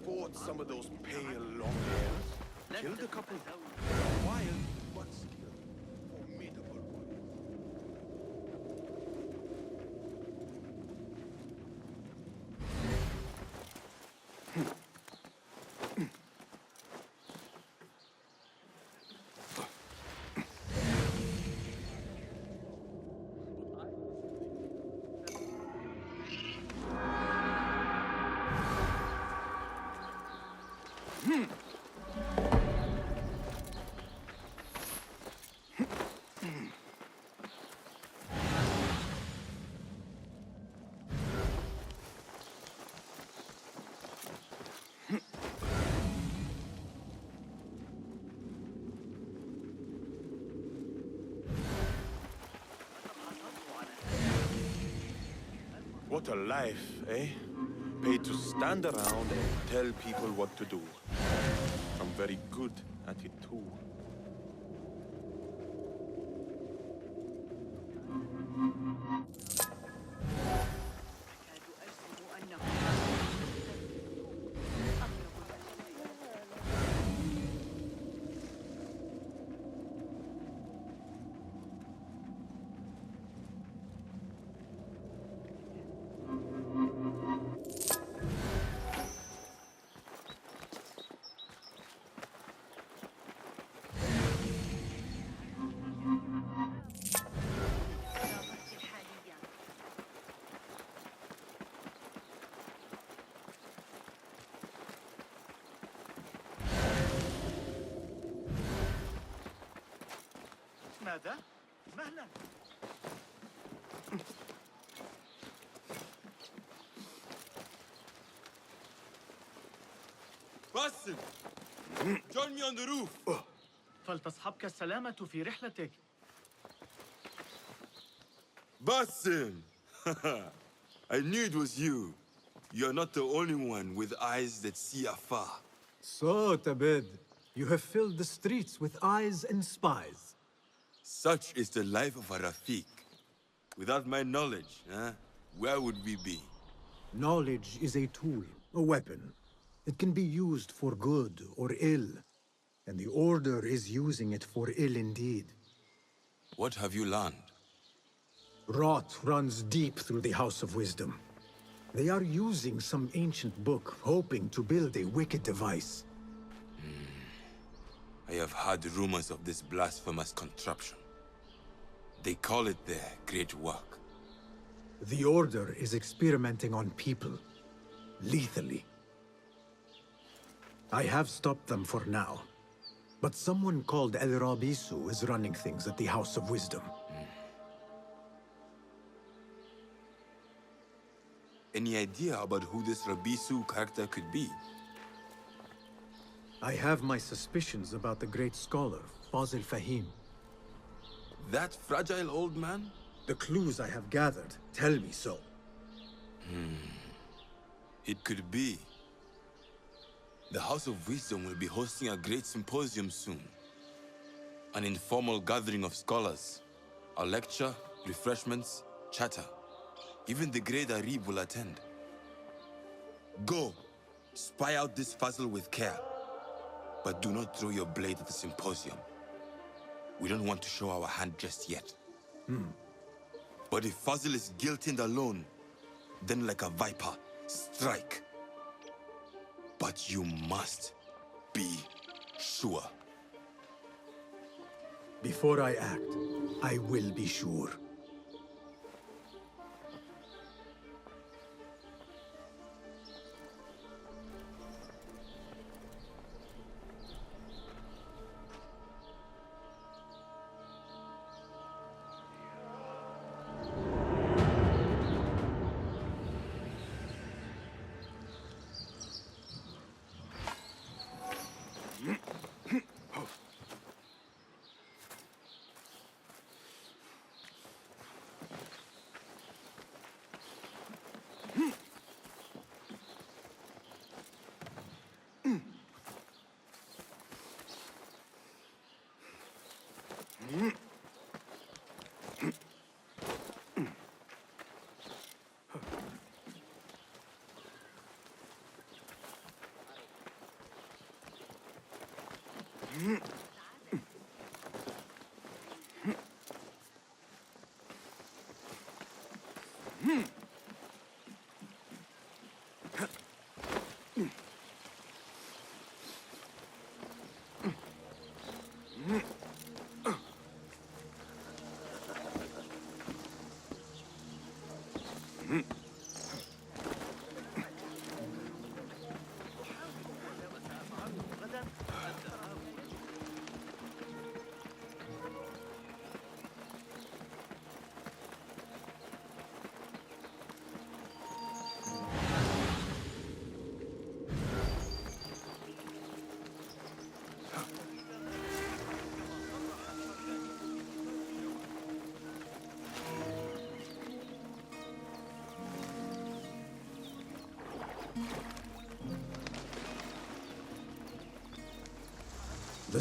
fought some of those pale long-hairs. Killed a couple. Wild, but still formidable ones. What a life, eh? Paid to stand around and tell people what to do. I'm very good at it too. ماذا؟ مهلا. Basim! Join me on the roof! فلتصحبك السلامة في رحلتك. Basim! I knew it was you. You're not the only one with eyes that see afar. So, Tabed, you have filled the streets with eyes and spies. Such is the life of a Rafiq. Without my knowledge, where would we be? Knowledge is a tool, a weapon. It can be used for good or ill, and the Order is using it for ill indeed. What have you learned? Rot runs deep through the House of Wisdom. They are using some ancient book, hoping to build a wicked device. I have heard rumors of this blasphemous contraption. They call it their great work. The Order is experimenting on people, lethally. I have stopped them for now, but someone called El Rabisu is running things at the House of Wisdom. Any idea about who this Rabisu character could be? I have my suspicions about the great scholar, Fazil Fahim. That fragile old man? The clues I have gathered tell me so. It could be. The House of Wisdom will be hosting a great symposium soon. An informal gathering of scholars. A lecture, refreshments, chatter. Even the great Arib will attend. Go, spy out this Fazil with care. But do not throw your blade at the symposium. We don't want to show our hand just yet. But if Fazil is guilty and alone, then like a viper, strike. But you must be sure. Before I act, I will be sure.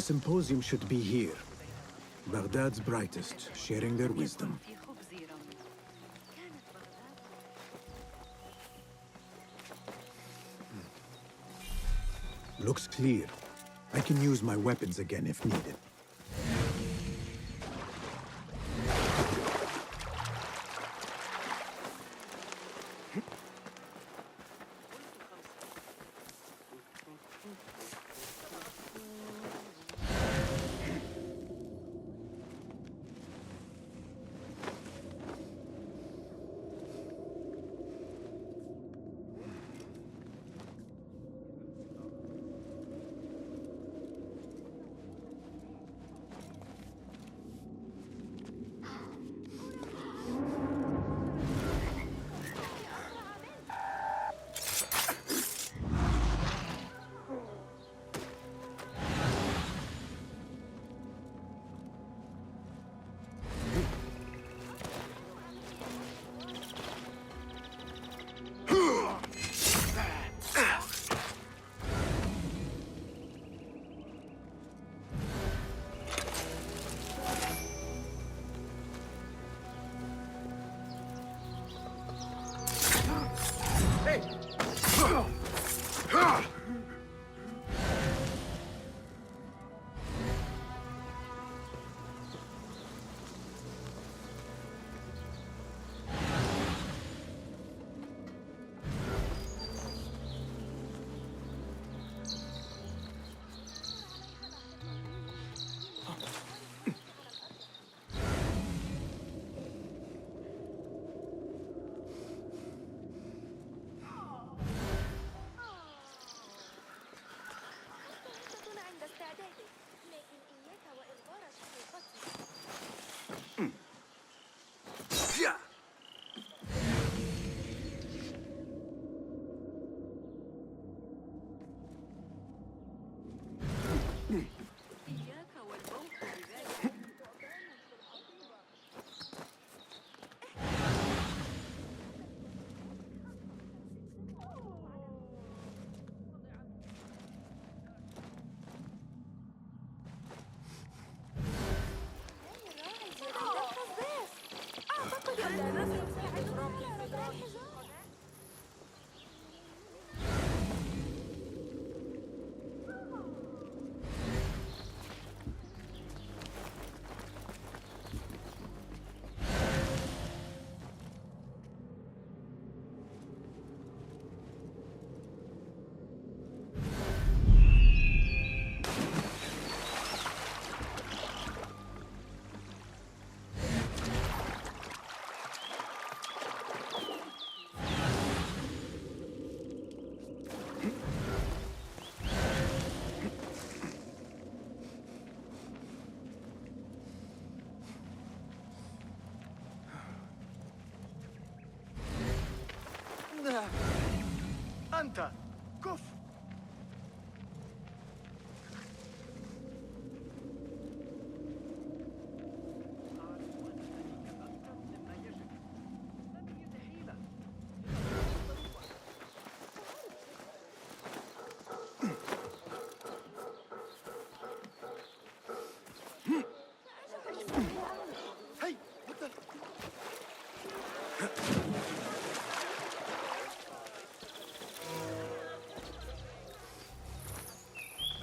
The symposium should be here. Baghdad's brightest, sharing their wisdom. في خبز رمل. كانت بغداد Looks clear. I can use my weapons again if needed.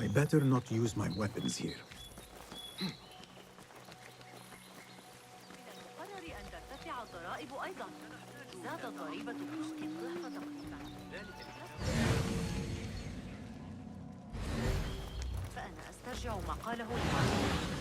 I better not use my weapons here. من المقرر أن ترتفع الضرائب أيضا. زادت ضريبة الكشك الضعف تقريبا. فأنا أسترجع ما قاله القائل.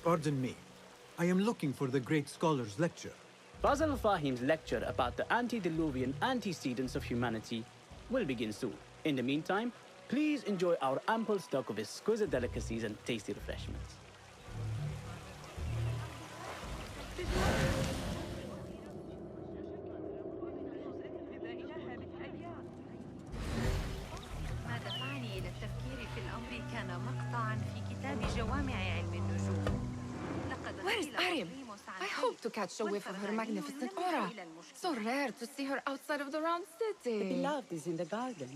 Pardon me. I am looking for the great scholar's lecture. Basil Fahim's lecture about the antediluvian antecedents of humanity will begin soon. In the meantime, please enjoy our ample stock of exquisite delicacies and tasty refreshments. ما دفعني إلى التفكير في الأمر كان مقطعاً في كتاب جوامع علم النجوم. Where is Arim? I hope to catch a whiff of her magnificent aura. So rare to see her outside of the round city. The beloved is in the garden,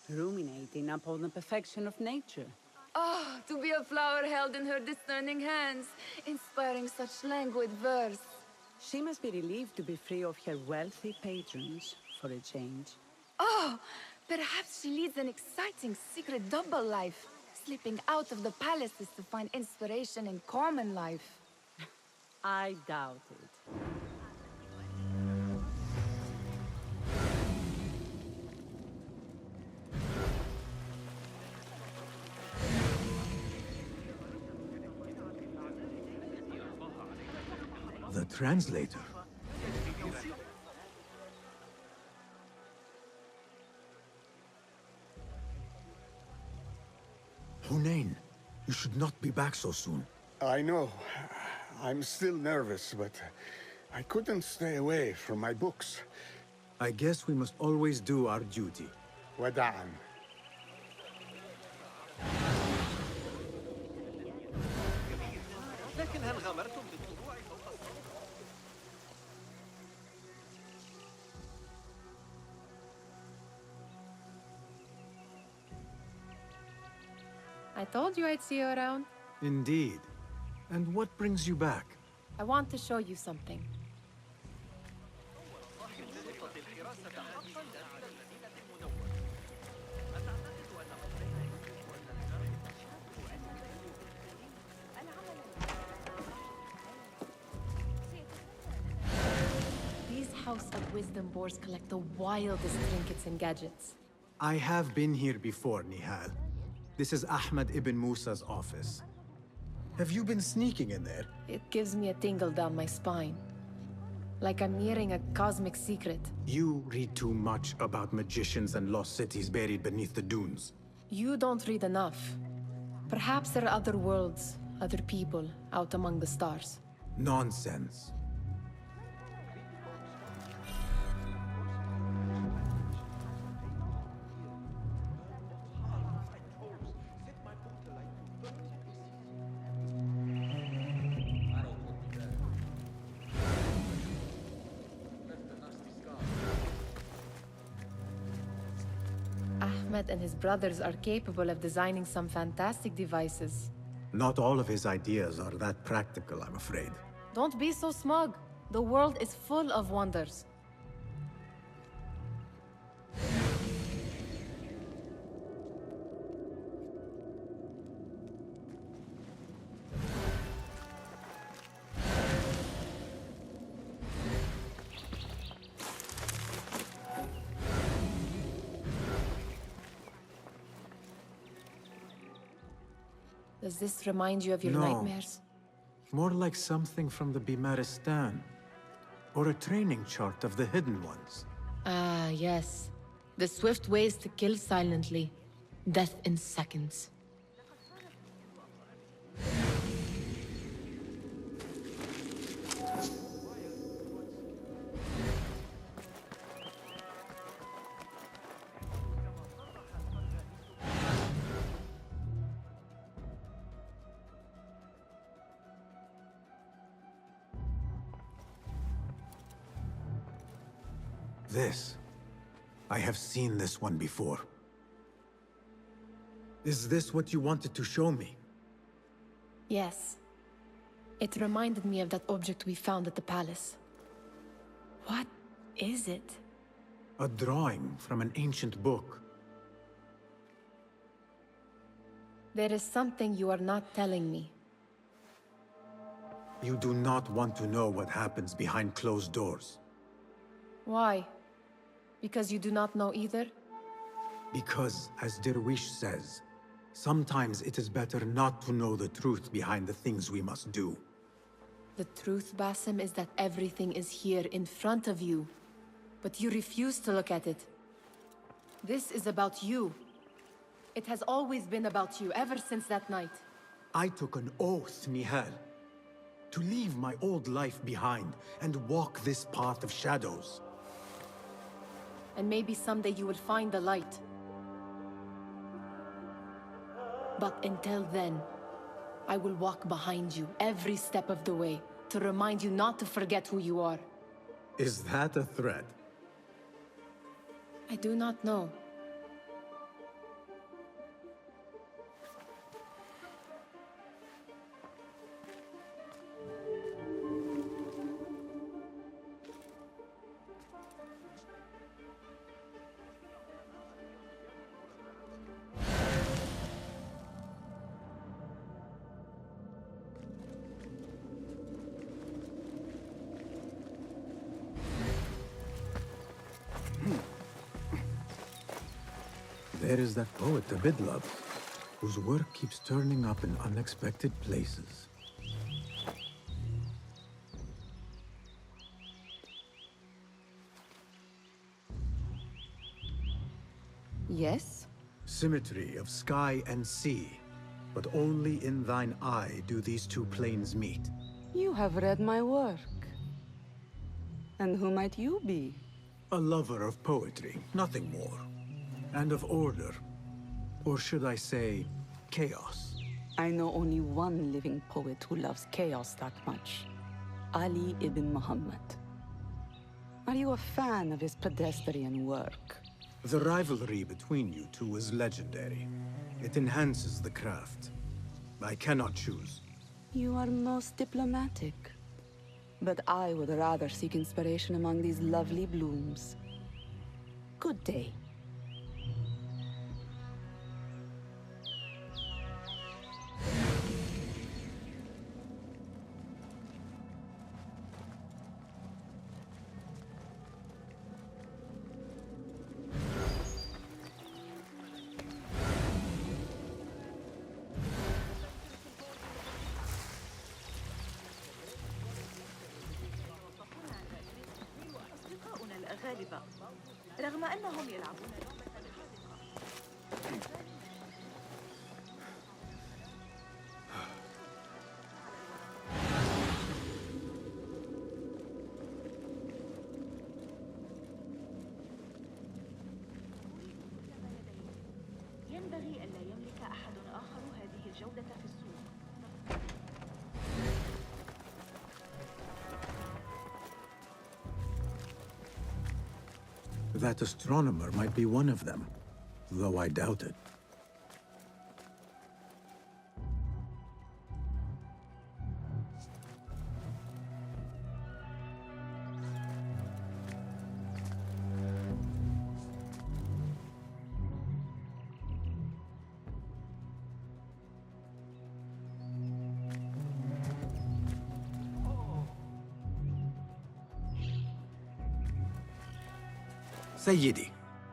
ruminating upon the perfection of nature. Oh, to be a flower held in her discerning hands, inspiring such languid verse. She must be relieved to be free of her wealthy patrons for a change. Oh, perhaps she leads an exciting secret double life, slipping out of the palaces to find inspiration in common life. I doubt it. The translator. Hunain, you should not be back so soon. I know. I'm still nervous, but I couldn't stay away from my books. I guess we must always do our duty. Wada'an. I told you I'd see you around. Indeed. And what brings you back? I want to show you something. These House of Wisdom boars collect the wildest trinkets and gadgets. I have been here before, Nihal. This is Ahmed ibn Musa's office. Have you been sneaking in there? It gives me a tingle down my spine. Like I'm hearing a cosmic secret. You read too much about magicians and lost cities buried beneath the dunes. You don't read enough. Perhaps there are other worlds, other people, out among the stars. Nonsense. Ahmed and his brothers are capable of designing some fantastic devices. Not all of his ideas are that practical, I'm afraid. Don't be so smug. The world is full of wonders. Does this remind you of your No. nightmares? More like something from the Bimaristan. Or a training chart of the Hidden Ones. Ah, yes. The swift ways to kill silently. Death in seconds. This. I have seen this one before. Is this what you wanted to show me? Yes. It reminded me of that object we found at the palace. What is it? A drawing from an ancient book. There is something you are not telling me. You do not want to know what happens behind closed doors. Why? Because you do not know either? Because, as Derwish says, sometimes it is better not to know the truth behind the things we must do. The truth, Basim, is that everything is here in front of you. But you refuse to look at it. This is about you. It has always been about you, ever since that night. I took an oath, Nihal, to leave my old life behind and walk this path of shadows. And maybe someday you will find the light. But until then, I will walk behind you every step of the way to remind you not to forget who you are. Is that a threat? I do not know. There is that poet, the Bidlove, whose work keeps turning up in unexpected places. Yes? Symmetry of sky and sea, but only in thine eye do these two planes meet. You have read my work. And who might you be? A lover of poetry, nothing more. And of order. Or should I say, chaos. I know only one living poet who loves chaos that much. Ali ibn Muhammad. Are you a fan of his pedestrian work? The rivalry between you two is legendary. It enhances the craft. I cannot choose. You are most diplomatic. But I would rather seek inspiration among these lovely blooms. Good day. رغم أنهم يلعبون ينبغي ألا يملك أحد آخر هذه الجودة في السوق. That astronomer might be one of them, though I doubt it. Sayyidi,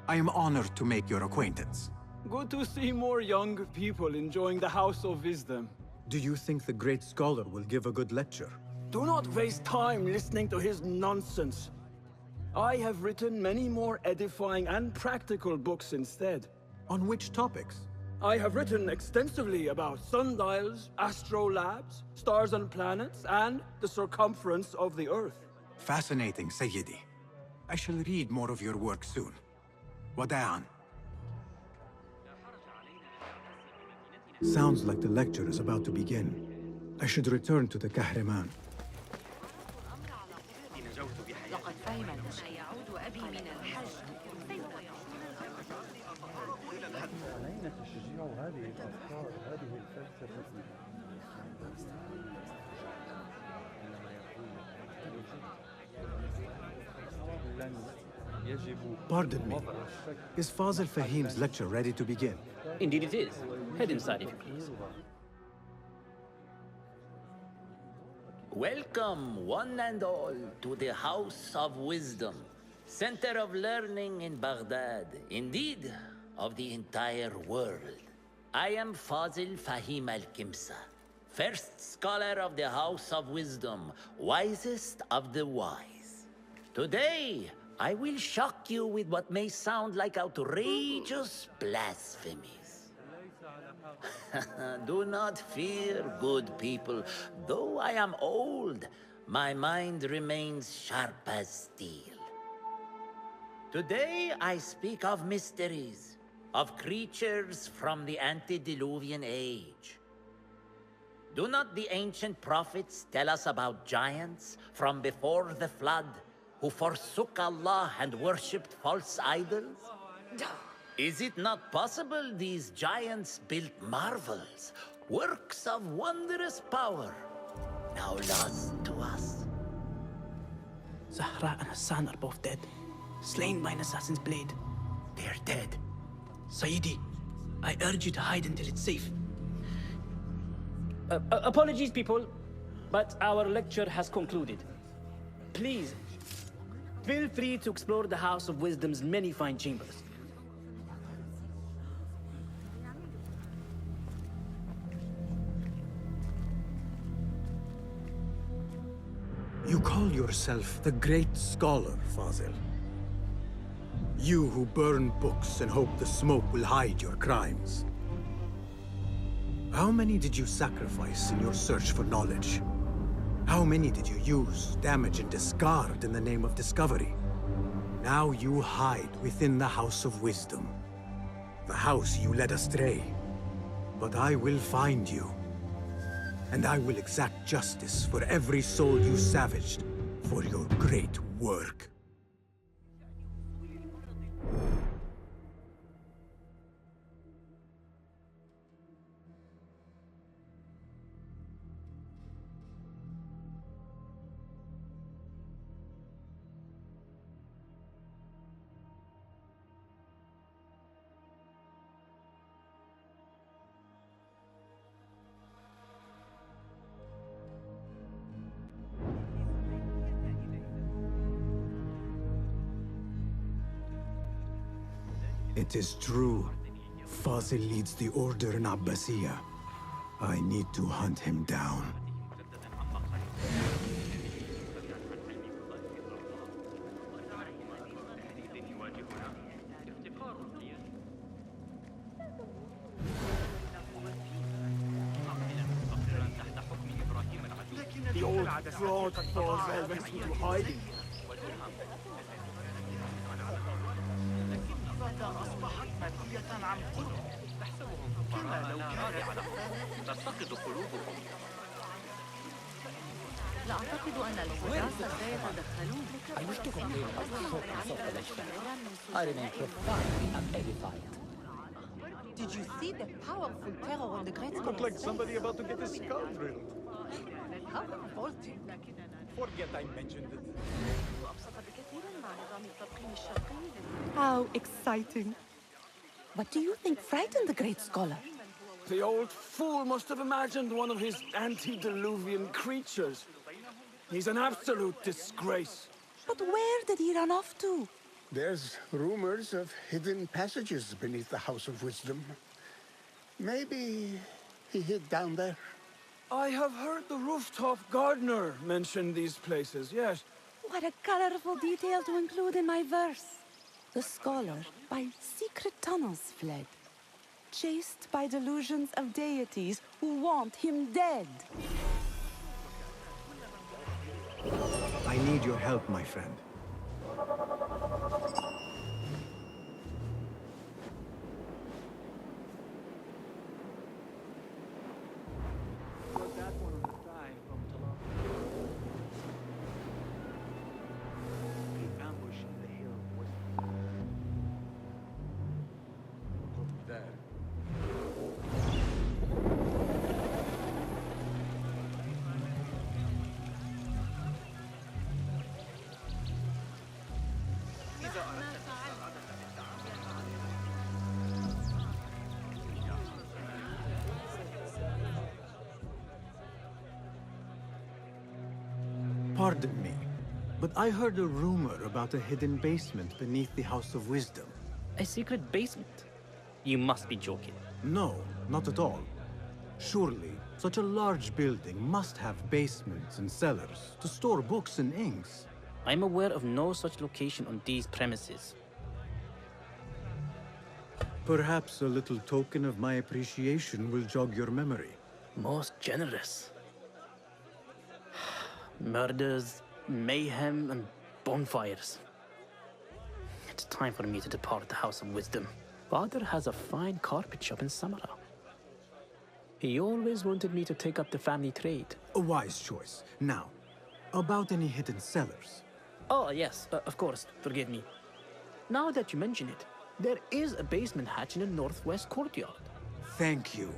I am honored to make your acquaintance. Good to see more young people enjoying the House of Wisdom. Do you think the great scholar will give a good lecture? Do not waste time listening to his nonsense. I have written many more edifying and practical books instead. On which topics? I have written extensively about sundials, astrolabes, stars and planets, and the circumference of the Earth. Fascinating, Sayyidi. I shall read more of your work soon. Wada'an. Sounds like the lecture is about to begin. I should return to the Kahraman. لقد فهم يعود أبي من الحج. علينا تشجيع هذه الأفكار هذه الفلسفة Pardon me. Is Fazil Fahim's lecture ready to begin? Indeed it is. Head inside if you please. Welcome, one and all, to the House of Wisdom, center of learning in Baghdad, indeed, of the entire world. I am Fazil Fahim al-Kimsa, first scholar of the House of Wisdom, wisest of the wise. Today, I will shock you with what may sound like outrageous blasphemies. Do not fear, good people. Though I am old, my mind remains sharp as steel. Today I speak of mysteries, of creatures from the antediluvian age. Do not the ancient prophets tell us about giants from before the flood who forsook Allah and worshipped false idols? Is it not possible these giants built marvels, works of wondrous power, now lost to us? Zahra and Hassan are both dead, slain by an assassin's blade. They're dead. Sayyidi, I urge you to hide until it's safe. Apologies, people, but our lecture has concluded. Please, feel free to explore the House of Wisdom's many fine chambers. You call yourself the great scholar, Fazil. You who burn books and hope the smoke will hide your crimes. How many did you sacrifice in your search for knowledge? How many did you use, damage, and discard in the name of discovery? Now you hide within the House of Wisdom. The house you led astray. But I will find you. And I will exact justice for every soul you savaged for your great work. It is true. Fazil leads the order in Abbasiyah. I need to hunt him down. The old fraud Fazil went into hiding. أصبحت منهية عن قرب كما لو كان تفتقد قلوبهم. لا أعتقد أن الحراس سيتدخلون. I remain profoundly edified. Did you see the powerful terror on the great You look like somebody about to get his skull drilled. How revolting. Forget I mentioned it. How exciting. What do you think frightened the great scholar? The old fool must have imagined one of his antediluvian creatures. He's an absolute disgrace. But where did he run off to? There's rumors of hidden passages beneath the House of Wisdom. Maybe he hid down there. I have heard the rooftop gardener mention these places, yes. What a colorful detail to include in my verse. The scholar by secret tunnels fled, chased by delusions of deities who want him dead. I need your help, my friend. Pardon me, but I heard a rumor about a hidden basement beneath the House of Wisdom. A secret basement? You must be joking. No, not at all. Surely, such a large building must have basements and cellars to store books and inks. I'm aware of no such location on these premises. Perhaps a little token of my appreciation will jog your memory. Most generous. Murders, mayhem, and bonfires. It's time for me to depart the House of Wisdom. Father has a fine carpet shop in Samara. He always wanted me to take up the family trade. A wise choice. Now, about any hidden cellars. Oh, yes, of course, forgive me. Now that you mention it, there is a basement hatch in the northwest courtyard. Thank you.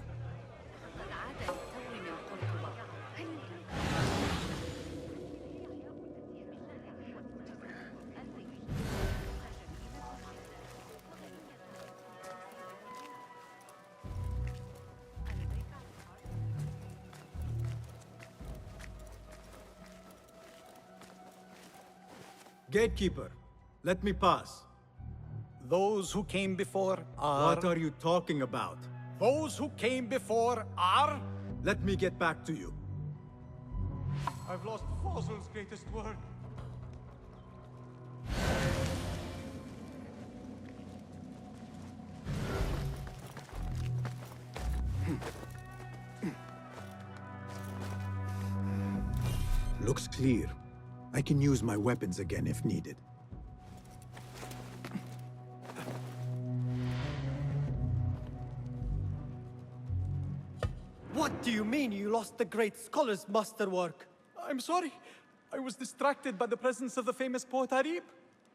Gatekeeper, let me pass. Those who came before are... What are you talking about? Those who came before are... Let me get back to you. I've lost Fossil's greatest work. Looks clear. I can use my weapons again if needed. What do you mean you lost the great scholar's masterwork? I'm sorry. I was distracted by the presence of the famous poet Arib.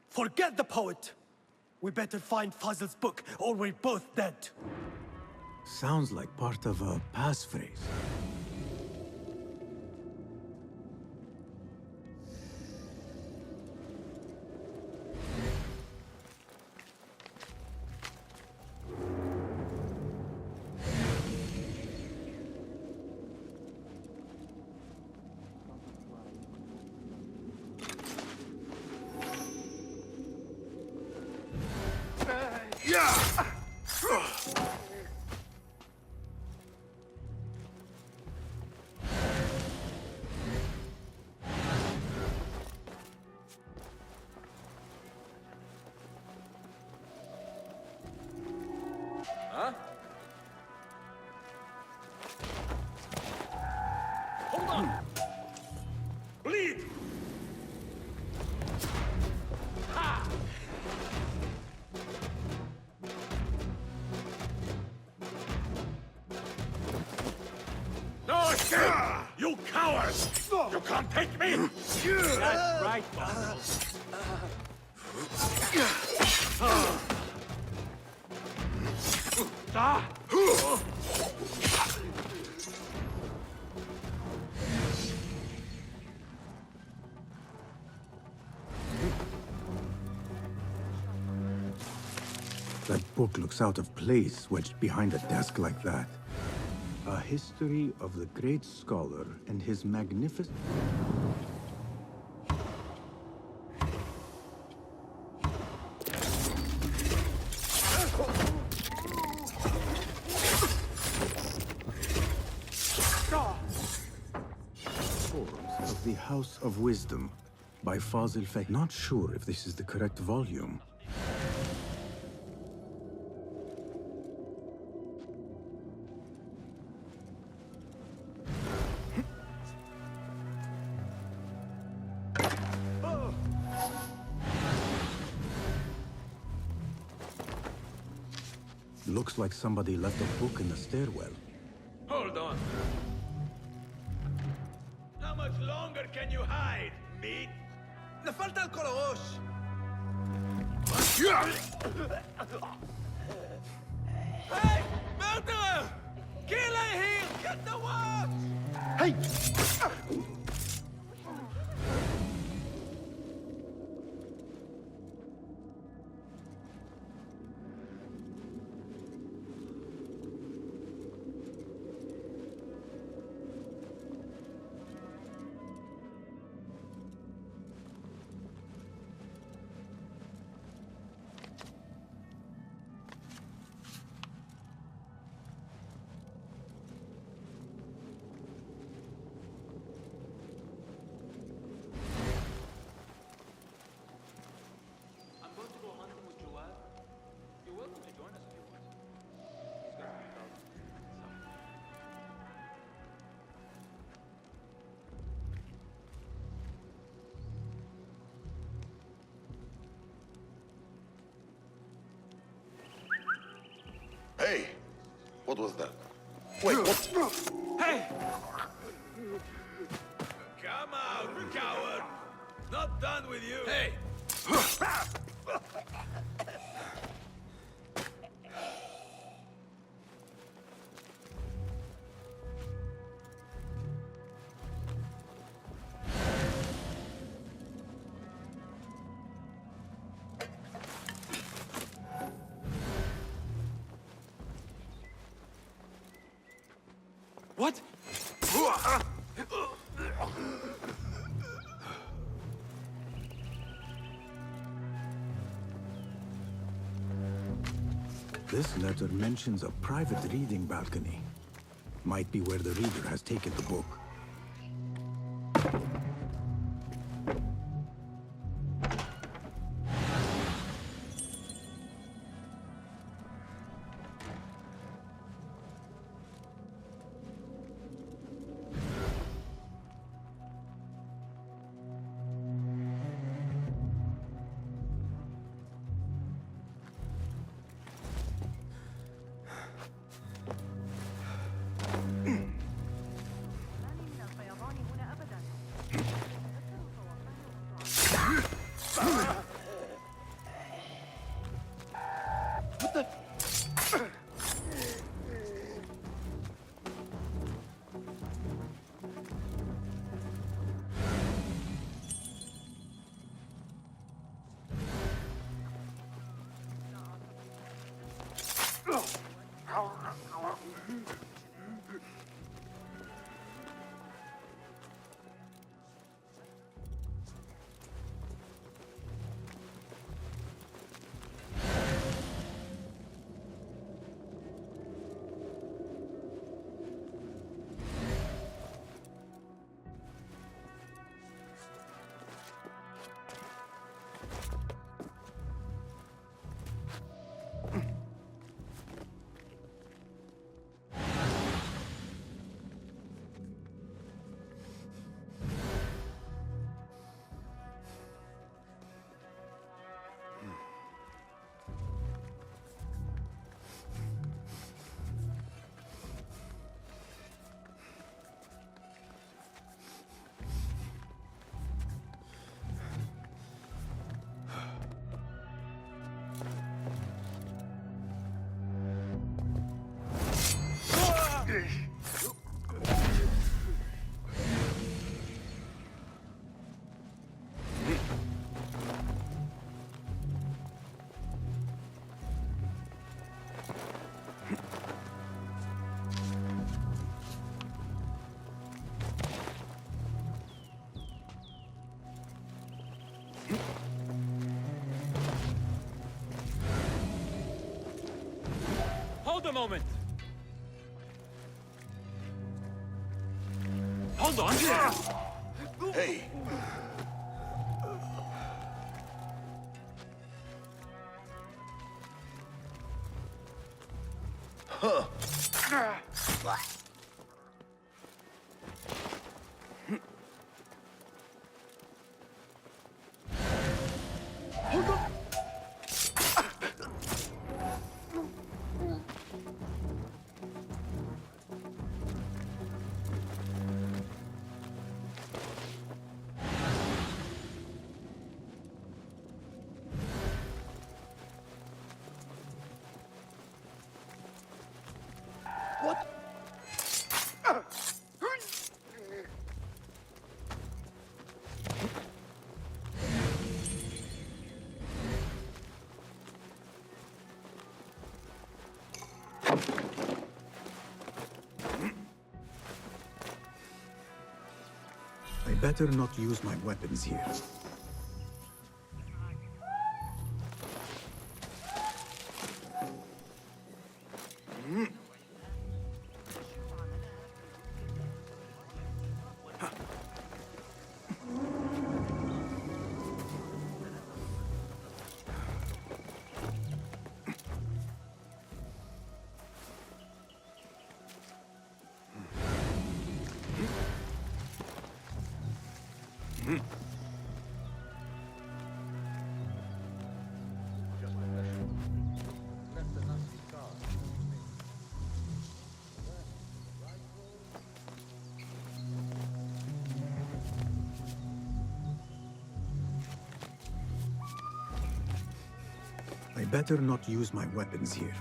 Forget the poet! We better find Fazl's book, or we're both dead. Sounds like part of a passphrase. Huh? Hold on! Bleed! Ha! No escape! You cowards! You can't take me! That's right, Fossil. That book looks out of place, wedged behind a desk like that. A history of the great scholar and his magnificent... Forms of the House of Wisdom by Fazil Fek. Not sure if this is the correct volume. Looks like somebody left a book in the stairwell. Hold on. How much longer can you hide, meat? Le falta el colosh! Hey! Murderer! Kill here! Get the watch! Hey! What was that? Wait, what? Hey! Come out, coward! Not done with you! Hey! What? This letter mentions a private reading balcony. Might be where the reader has taken the book. Hold a moment! Hold on! Hey! Huh. I better not use my weapons here. I better not use my weapons here.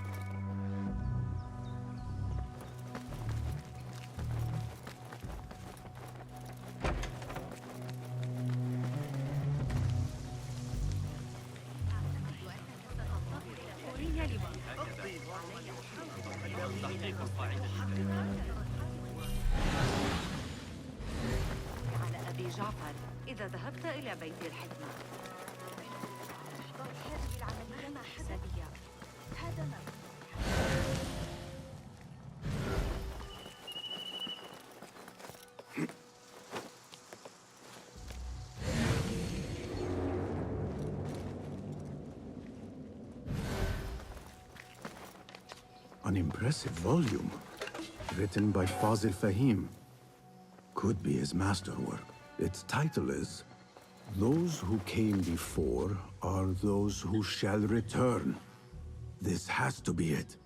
على أبي جعفر إذا ذهبت إلى بيت الحكمة. هذه العملية ما حسابية. هذا ما An impressive volume, written by Fazil Fahim. Could be his masterwork. Its title is, Those Who Came Before Are Those Who Shall Return. This has to be it.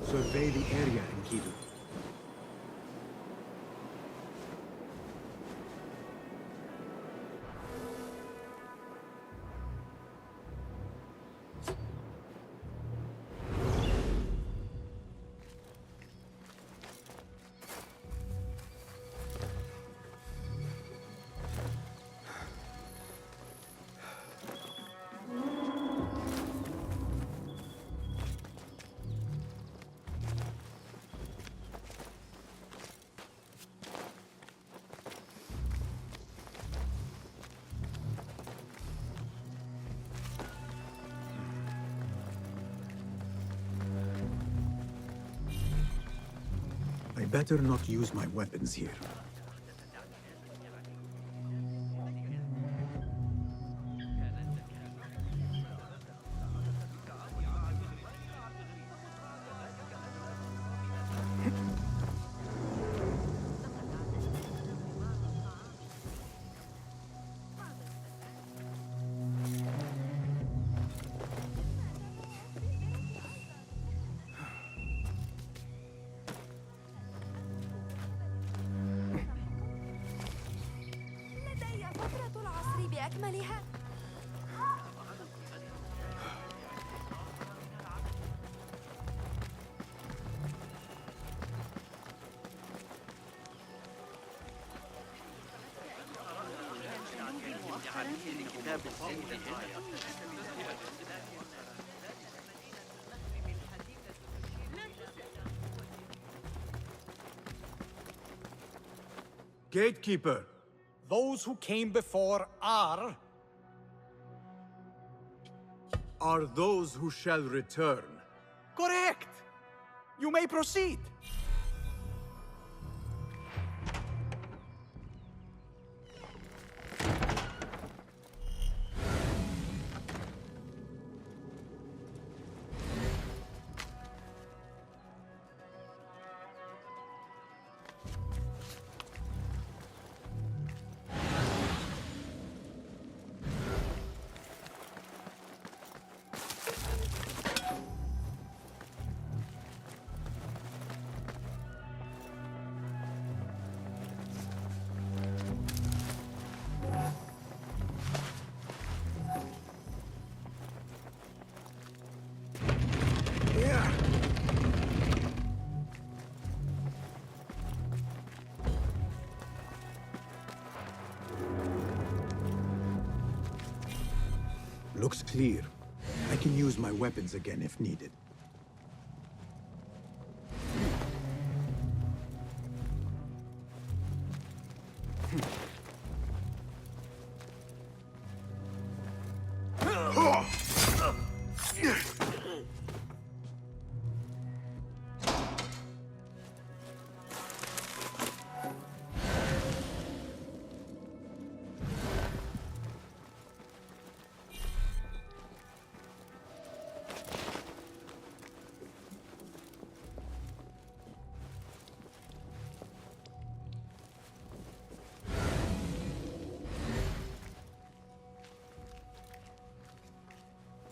Survey the area, Enkidu. I better not use my weapons here. لدي فترة العصر بأكملها. Gatekeeper! Those who came before are those who shall return. correct. You may proceed. Looks clear. I can use my weapons again if needed.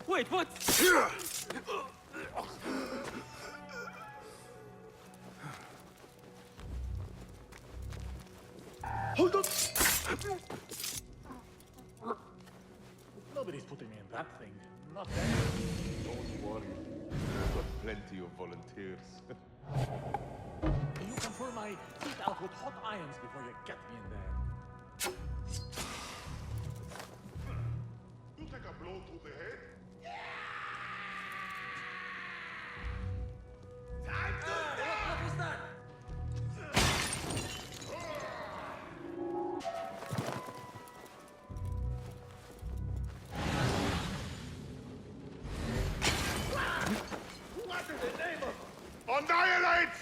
Wait, what? Hold on! Nobody's putting me in that thing. Not that. Don't worry. We've got plenty of volunteers. You can pull my feet out with hot irons before you get me in there. You take a blow to the head? What was that? What in the name of... Annihilate!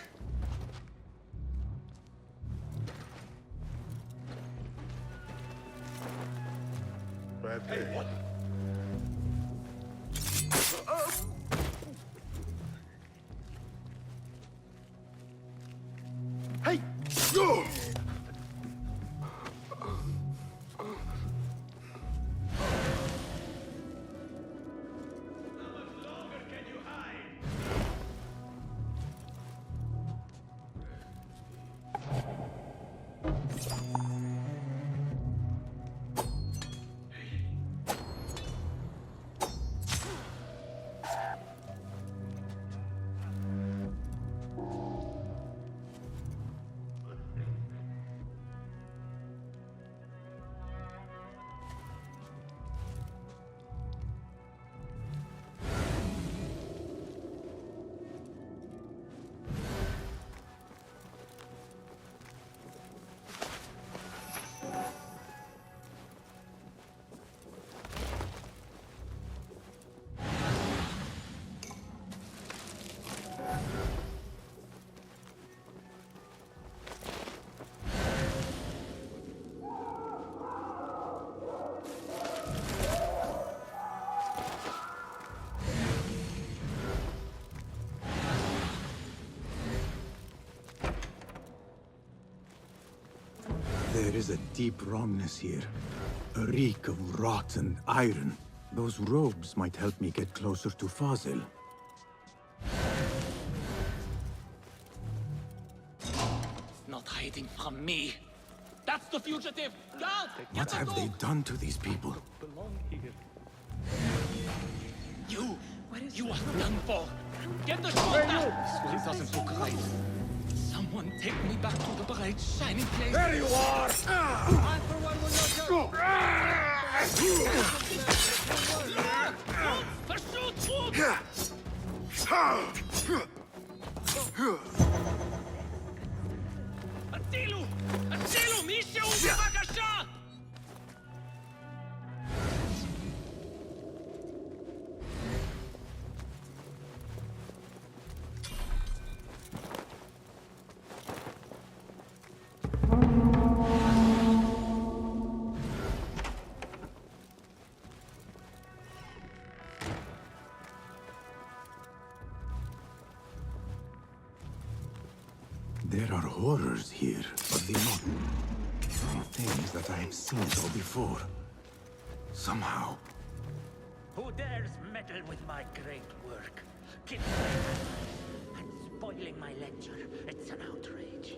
Hey, what? Hey! Go! There is a deep wrongness here. A reek of rotten iron. Those robes might help me get closer to Fazil. Not hiding from me. That's the fugitive! Guard! What have they done to these people? Belong here. You are done for! Get the sword now! This doesn't look right. Someone take me back to the bright, shining place. There you are! I for one will not go. הצילו! הצילו! מישהו בבקשה! There are horrors here, but they are not things that I have seen so before. Somehow. Who dares meddle with my great work? Killing my allies and spoiling my lecture. It's an outrage.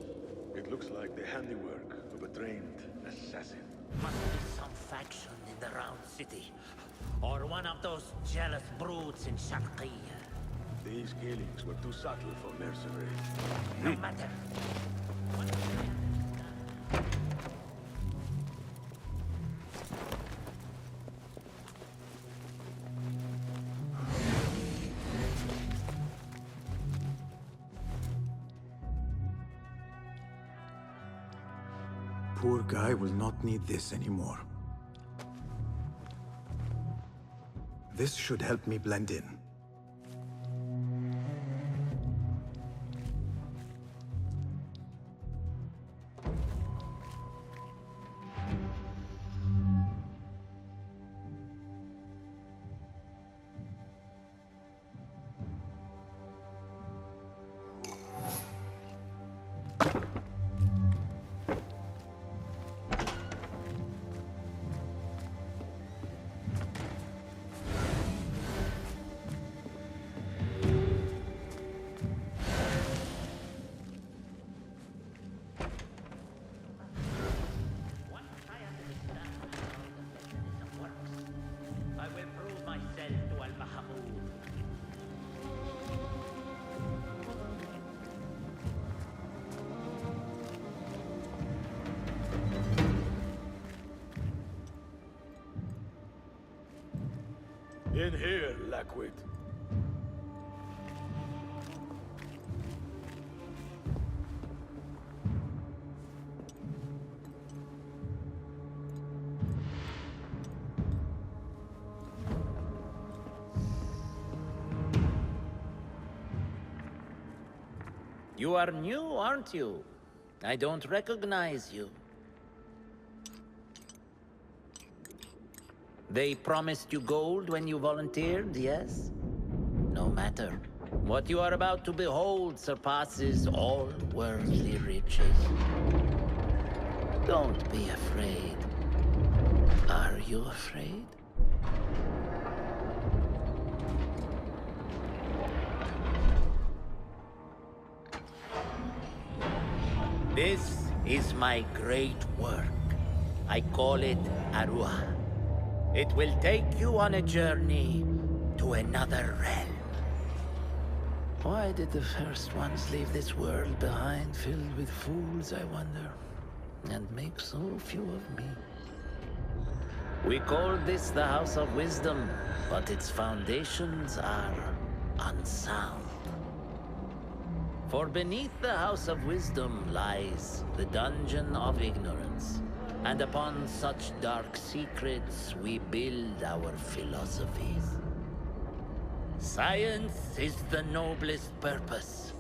It looks like the handiwork of a trained assassin. Must be some faction in the Round City. Or one of those jealous broods in Sharqiyya. These killings were too subtle for mercenary. No matter. Poor guy will not need this anymore. This should help me blend in. In here, Lackwit. You are new, aren't you? I don't recognize you. They promised you gold when you volunteered, yes? No matter. What you are about to behold surpasses all worldly riches. Don't be afraid. Are you afraid? This is my great work. I call it Arua. It will take you on a journey to another realm. Why did the first ones leave this world behind filled with fools, I wonder, and make so few of me? We call this the House of Wisdom, but its foundations are unsound. For beneath the House of Wisdom lies the Dungeon of Ignorance, and upon such dark secrets we build our philosophies. Science is the noblest purpose.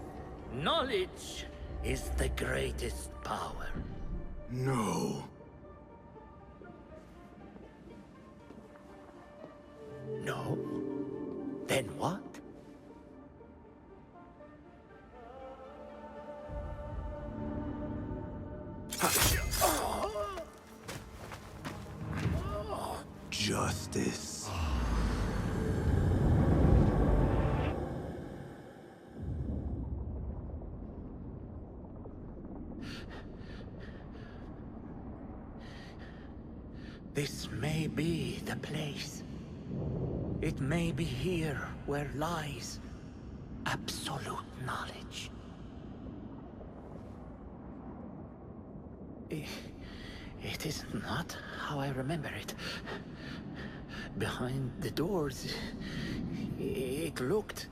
Knowledge is the greatest power. No. No? Then what? Justice. This may be the place. It may be here where lies absolute knowledge. It is not how I remember it. Behind the doors, it looked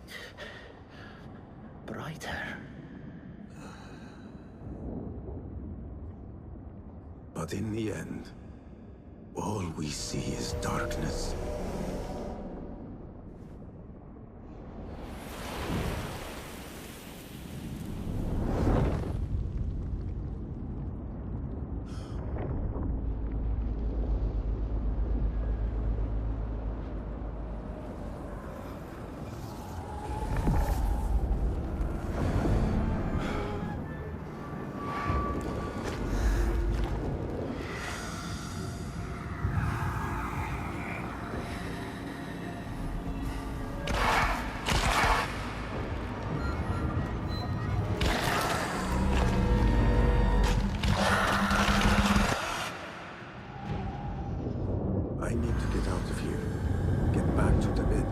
brighter. But in the end, all we see is darkness. I need to get out of here. Get back to the bed.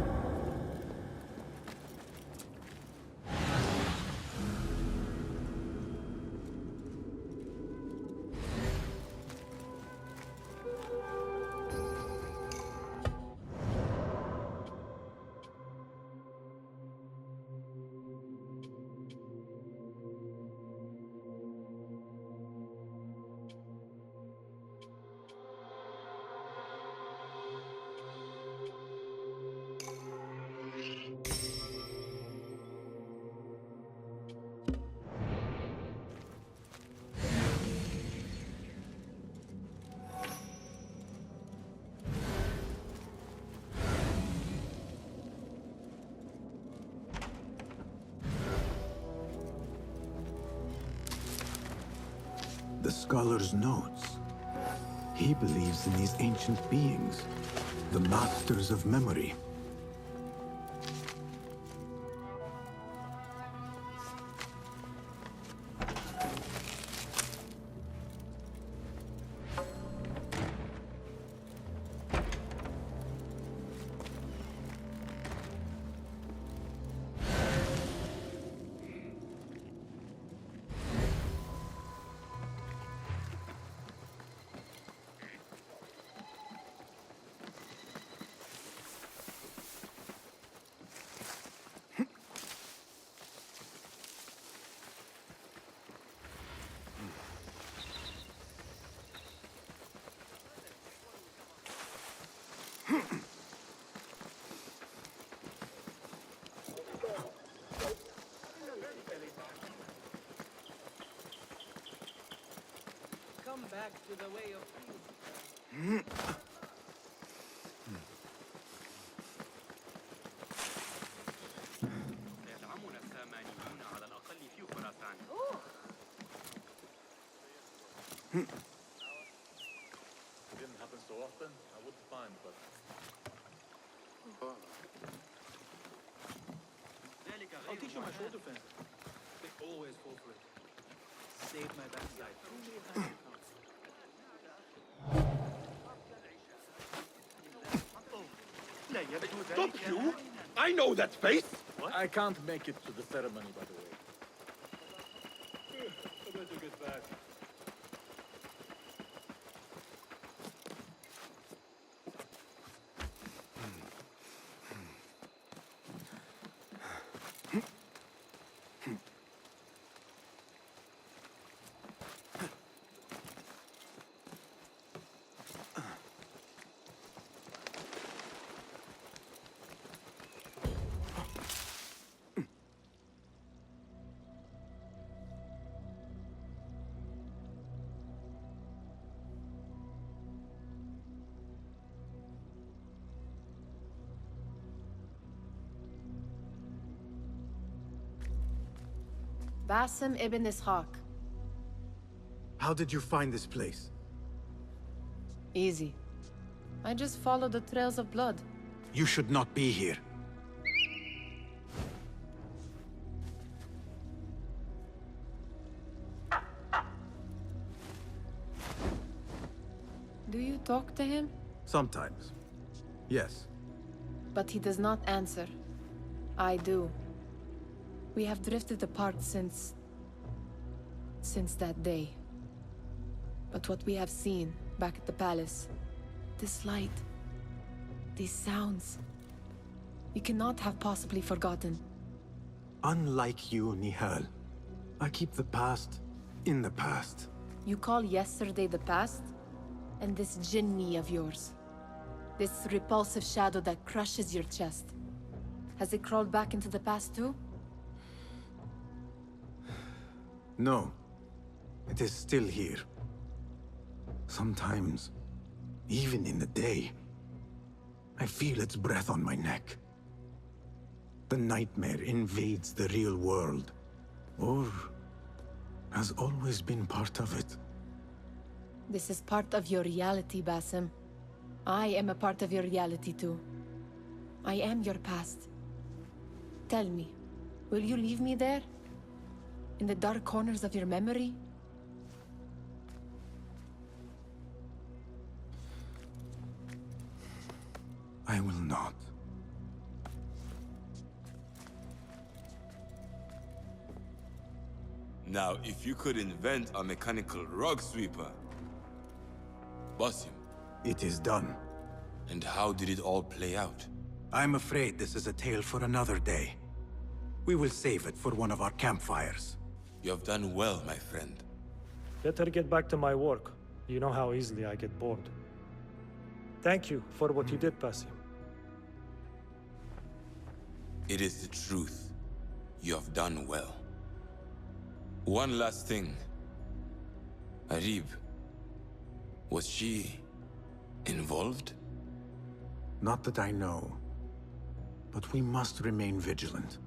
The scholar's notes. He believes in these ancient beings, the masters of memory. back to the way of peace. سيدعمنا السامانيون على الأقل في خراسان. It didn't happen so often. I wouldn't mind, but I'll teach you my shoulder fence. They always fall for it. Save my backside. stop you! I know that face! I can't make it to the ceremony, by the way. I better get back. Basim ibn Ishaq. How did you find this place? Easy. I just followed the trails of blood. You should not be here. Do you talk to him? Sometimes. Yes. But he does not answer. I do. We have drifted apart since that day. But what we have seen back at the palace, this light, these sounds, we cannot have possibly forgotten. Unlike you, Nihal, I keep the past in the past. You call yesterday the past? And this jinni of yours, this repulsive shadow that crushes your chest, has it crawled back into the past too? No. It is still here. Sometimes, even in the day, I feel its breath on my neck. The nightmare invades the real world, or has always been part of it. This is part of your reality, Basim. I am a part of your reality too. I am your past. Tell me, will you leave me there? In the dark corners of your memory? I will not. Now, if you could invent a mechanical rug sweeper, Basim. It is done. And how did it all play out? I'm afraid this is a tale for another day. We will save it for one of our campfires. You have done well, my friend. Better get back to my work. You know how easily I get bored. Thank you for what you did, Basim. It is the truth. You have done well. One last thing. Arib, was she involved? Not that I know. But we must remain vigilant.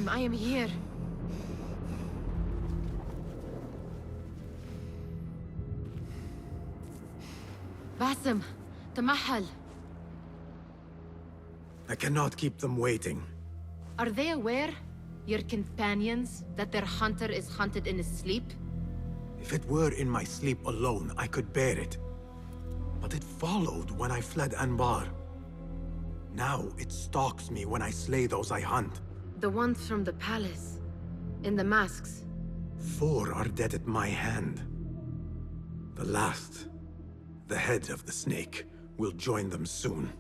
Basim, I am here. Basim, Tamahal. I cannot keep them waiting. Are they aware, your companions, that their hunter is hunted in his sleep? If it were in my sleep alone, I could bear it. But it followed when I fled Anbar. Now it stalks me when I slay those I hunt. The ones from the palace, in the masks. 4 are dead at my hand. The last, the head of the snake, will join them soon.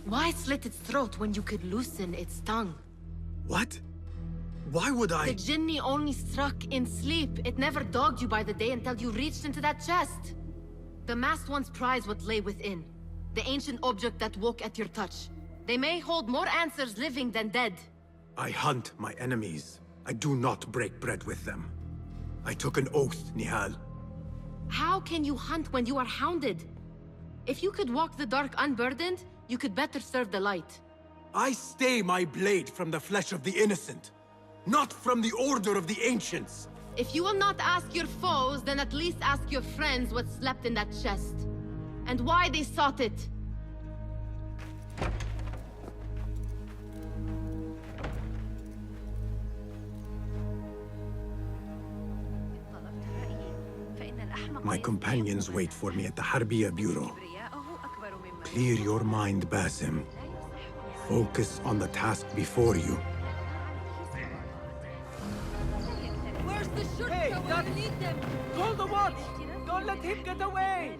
Why slit its throat when you could loosen its tongue? What? Why would I? The Jinni only struck in sleep. It never dogged you by the day until you reached into that chest. The masked ones prize what lay within. The ancient object that woke at your touch. They may hold more answers living than dead. I hunt my enemies. I do not break bread with them. I took an oath, Nihal. How can you hunt when you are hounded? If you could walk the dark unburdened, you could better serve the light. I stay my blade from the flesh of the innocent, not from the order of the ancients. If you will not ask your foes, then at least ask your friends what slept in that chest. And why they sought it. My companions wait for me at the Harbiya Bureau. Clear your mind, Basim. Focus on the task before you. Where's the shirt? Hey, that... Call the watch! Don't let him get away!